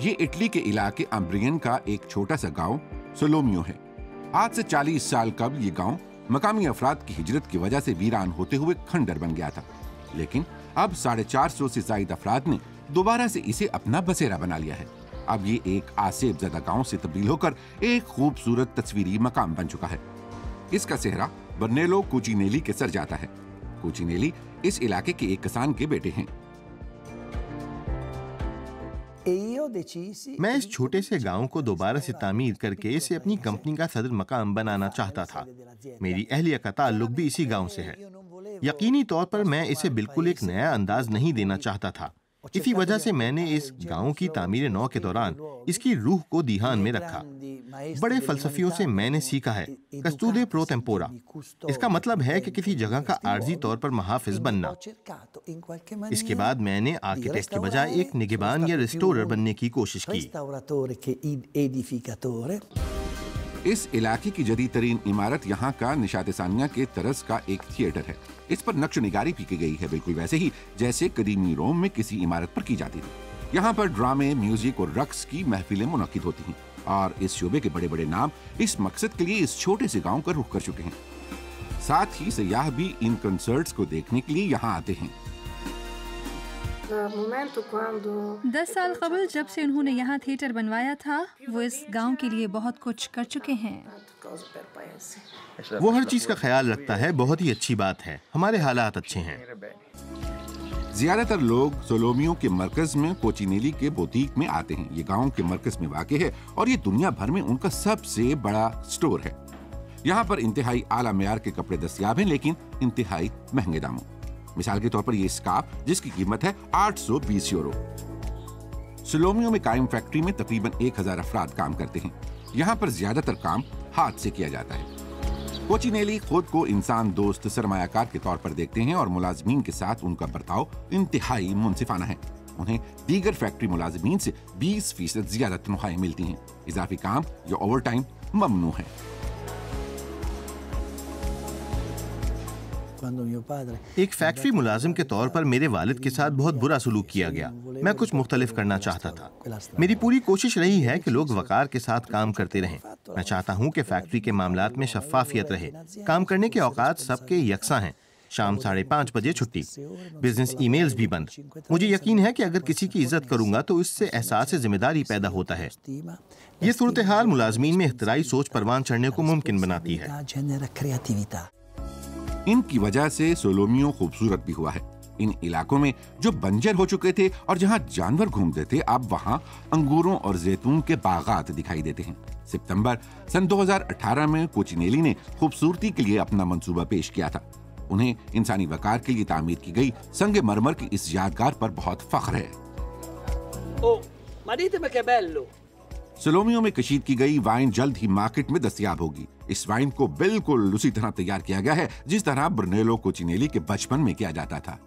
ये इटली के इलाके अम्ब्रियन का एक छोटा सा गांव सोलोमियो है। आज से 40 साल कबल ये गांव मकामी अफराद की हिजरत की वजह से वीरान होते हुए खंडर बन गया था, लेकिन अब 450 से ज्यादा अफराद ने दोबारा से इसे अपना बसेरा बना लिया है। अब ये एक आसेब ज़दा गांव से तब्दील होकर एक खूबसूरत तस्वीरी मकाम बन चुका है। इसका सेहरा ब्रूनेलो कुचिनेली के सर जाता है। कुचिनेली इस इलाके के एक किसान के बेटे हैं। मैं इस छोटे से गांव को दोबारा से तामीर करके इसे अपनी कंपनी का सदर मकाम बनाना चाहता था। मेरी अहलिया का ताल्लुक भी इसी गांव से है। यकीनी तौर पर मैं इसे बिल्कुल एक नया अंदाज नहीं देना चाहता था। इसी वजह से मैंने इस गांव की तामीर नौ के दौरान इसकी रूह को ध्यान में रखा। बड़े फलसफियों से मैंने सीखा है कस्तूदे प्रो टेम्पोरा। इसका मतलब है कि किसी जगह का आर्जी तौर पर महाफिज बनना। इसके बाद मैंने आर्किटेक्ट के बजाय एक निगहबान या रिस्टोरर बनने की कोशिश की। इस इलाके की जदीद तरीन इमारत यहाँ का निशात सानिया के तरस का एक थिएटर है। इस पर नक्श निगारी भी की गई है, बिल्कुल वैसे ही जैसे कदीमी रोम में किसी इमारत पर की जाती थी। यहाँ पर ड्रामे, म्यूजिक और रक्स की महफिलें मुनक्किद होती हैं और इस शोबे के बड़े बड़े नाम इस मकसद के लिए इस छोटे से गांव का रुख कर चुके हैं। साथ ही सयाह भी इन कंसर्ट्स को देखने के लिए यहाँ आते हैं। 10 साल कबल जब से उन्होंने यहाँ थिएटर बनवाया था, वो इस गांव के लिए बहुत कुछ कर चुके हैं। वो हर चीज का ख्याल रखता है, बहुत ही अच्छी बात है। हमारे हालात अच्छे हैं। ज्यादातर लोग सोलोमियो के मरकज में कोचिनेली के बुटीक में आते हैं। ये गांव के मरकज में वाक़ है और ये दुनिया भर में उनका सबसे बड़ा स्टोर है। यहाँ पर इंतहाई आला मेयार के कपड़े दस्तयाब हैं, लेकिन इंतहाई महंगे दामों। मिसाल के तौर पर ये स्कार्फ जिसकी कीमत है 820 यूरो। सोलोमियो में कायम फैक्ट्री में तकरीबन 1000 अफराद काम करते हैं। यहाँ पर ज्यादातर काम हाथ से किया जाता है। कोचिनेली खुद को इंसान दोस्त सरमायाकार के तौर पर देखते हैं और मुलाजमीन के साथ उनका बर्ताव इंतहाई मुनसिफाना है। उन्हें दीगर फैक्ट्री मुलाजमीन से 20% ज्यादा तनख्वाहें मिलती हैं। इजाफी काम या ओवर टाइम ममनू है। एक फैक्ट्री मुलाजिम के तौर पर मेरे वालिद के साथ बहुत बुरा सलूक किया गया। मैं कुछ मुख्तलिफ करना चाहता था। मेरी पूरी कोशिश रही है कि लोग वकार के साथ काम करते रहें। मैं चाहता हूं कि फैक्ट्री के मामलात में शफाफियत रहे। काम करने के औकात सबके यकसा हैं। शाम 5:30 बजे छुट्टी। बिजनेस ईमेल्स भी बंद। मुझे यकीन है कि अगर किसी की इज्जत करूंगा तो इससे एहसास जिम्मेदारी पैदा होता है। ये सूरत हाल मुलाजमीन में इख्तिराई सोच परवान चढ़ने को मुमकिन बनाती है। इनकी वजह से सोलोमियो खूबसूरत भी हुआ है। इन इलाकों में जो बंजर हो चुके थे और जहां जानवर घूमते थे, अब वहां अंगूरों और जैतून के बागात दिखाई देते हैं। सितंबर सन 2018 में कोचिनेली ने खूबसूरती के लिए अपना मंसूबा पेश किया था। उन्हें इंसानी वकार के लिए तामीर की गई संगे मरमर की इस यादगार पर बहुत फख्र है। सोलोमियो में कशीद की गई वाइन जल्द ही मार्केट में दस्तयाब होगी। इस वाइन को बिल्कुल उसी तरह तैयार किया गया है जिस तरह ब्रूनेलो कोचिनेली के बचपन में किया जाता था।